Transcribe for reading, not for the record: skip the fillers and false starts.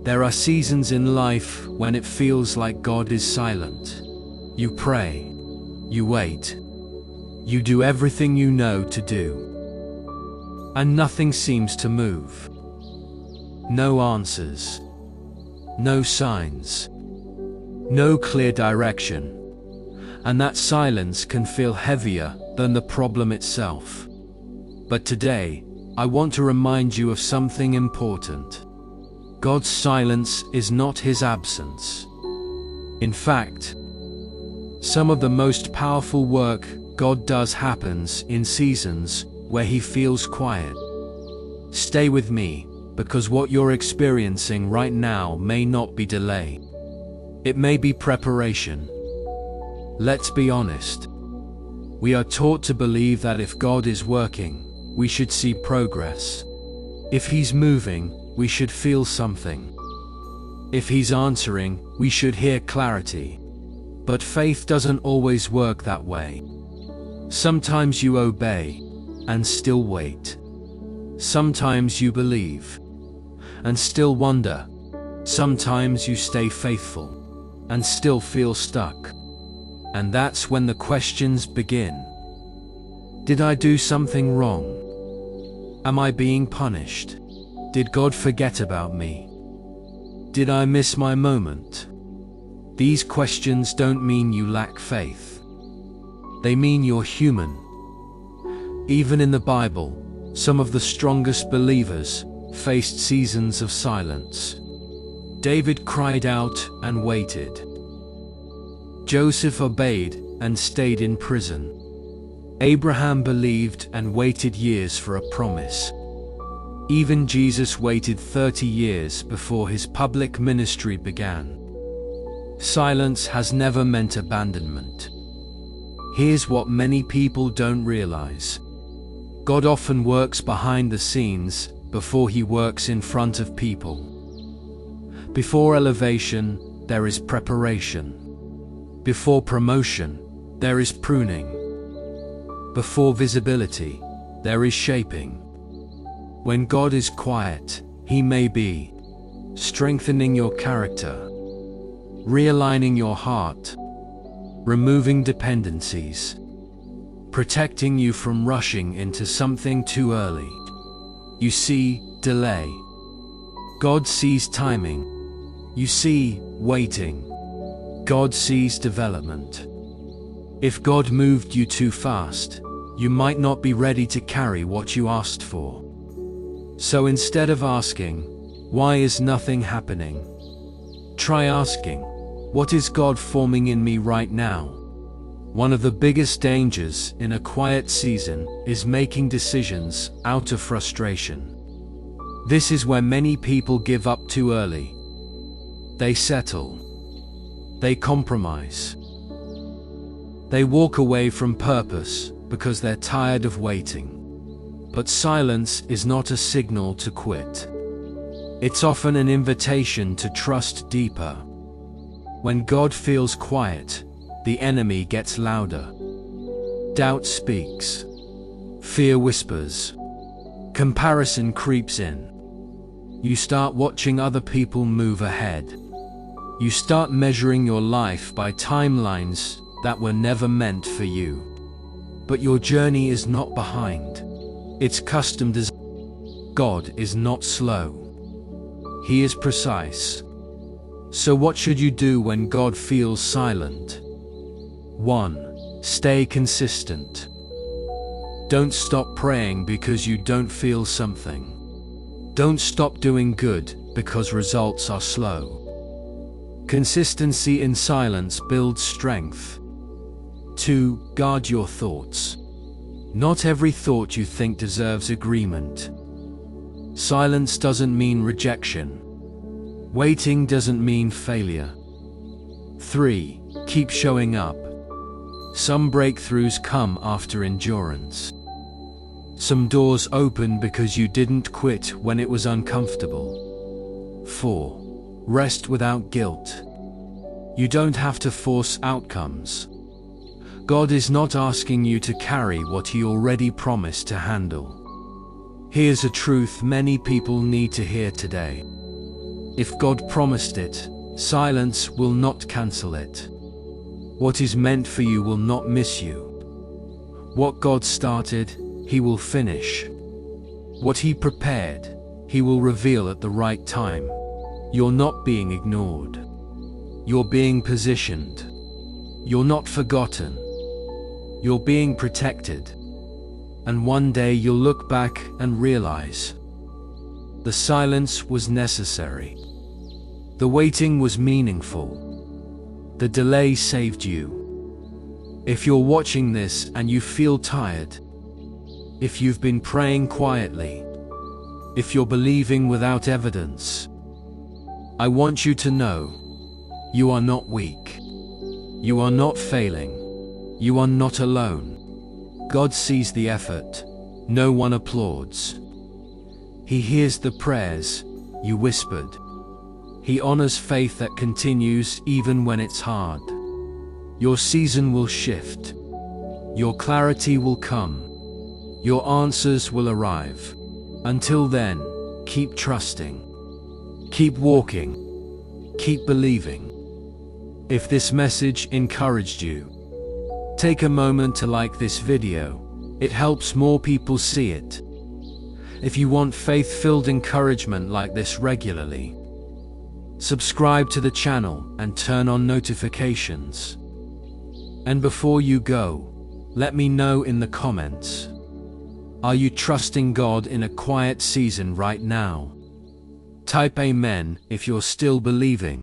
There are seasons in life when it feels like God is silent. You pray, you wait, you do everything you know to do, and nothing seems to move. No answers, no signs, no clear direction, and that silence can feel heavier than the problem itself. But today, I want to remind you of something important. God's silence is not His absence. In fact, some of the most powerful work God does happens in seasons where He feels quiet. Stay with me, because what you're experiencing right now may not be delay. It may be preparation. Let's be honest. We are taught to believe that if God is working, we should see progress. If He's moving, we should feel something. If He's answering, we should hear clarity. But faith doesn't always work that way. Sometimes you obey and still wait. Sometimes you believe and still wonder. Sometimes you stay faithful and still feel stuck. And that's when the questions begin. Did I do something wrong? Am I being punished? Did God forget about me? Did I miss my moment? These questions don't mean you lack faith. They mean you're human. Even in the Bible, some of the strongest believers faced seasons of silence. David cried out and waited. Joseph obeyed and stayed in prison. Abraham believed and waited years for a promise. Even Jesus waited 30 years before His public ministry began. Silence has never meant abandonment. Here's what many people don't realize. God often works behind the scenes before He works in front of people. Before elevation, there is preparation. Before promotion, there is pruning. Before visibility, there is shaping. When God is quiet, He may be strengthening your character, realigning your heart, removing dependencies, protecting you from rushing into something too early. You see, delay. God sees timing. You see, waiting. God sees development. If God moved you too fast, you might not be ready to carry what you asked for. So instead of asking, why is nothing happening? Try asking, what is God forming in me right now? One of the biggest dangers in a quiet season is making decisions out of frustration. This is where many people give up too early. They settle. They compromise. They walk away from purpose because they're tired of waiting. But silence is not a signal to quit. It's often an invitation to trust deeper. When God feels quiet, the enemy gets louder. Doubt speaks. Fear whispers. Comparison creeps in. You start watching other people move ahead. You start measuring your life by timelines that were never meant for you. But your journey is not behind. It's custom designed. God is not slow. He is precise. So what should you do when God feels silent? 1. Stay consistent. Don't stop praying because you don't feel something. Don't stop doing good because results are slow. Consistency in silence builds strength. 2. Guard your thoughts. Not every thought you think deserves agreement. Silence doesn't mean rejection. Waiting doesn't mean failure. 3. Keep showing up. Some breakthroughs come after endurance. Some doors open because you didn't quit when it was uncomfortable. 4. Rest without guilt. You don't have to force outcomes. God is not asking you to carry what He already promised to handle. Here's a truth many people need to hear today. If God promised it, silence will not cancel it. What is meant for you will not miss you. What God started, He will finish. What He prepared, He will reveal at the right time. You're not being ignored. You're being positioned. You're not forgotten. You're being protected. And one day you'll look back and realize the silence was necessary. The waiting was meaningful. The delay saved you. If you're watching this and you feel tired, if you've been praying quietly, if you're believing without evidence, I want you to know you are not weak. You are not failing. You are not alone. God sees the effort. No one applauds. He hears the prayers you whispered. He honors faith that continues even when it's hard. Your season will shift. Your clarity will come. Your answers will arrive. Until then, keep trusting. Keep walking. Keep believing. If this message encouraged you, take a moment to like this video. It helps more people see it. If you want faith-filled encouragement like this regularly, subscribe to the channel and turn on notifications. And before you go, let me know in the comments. Are you trusting God in a quiet season right now? Type Amen if you're still believing.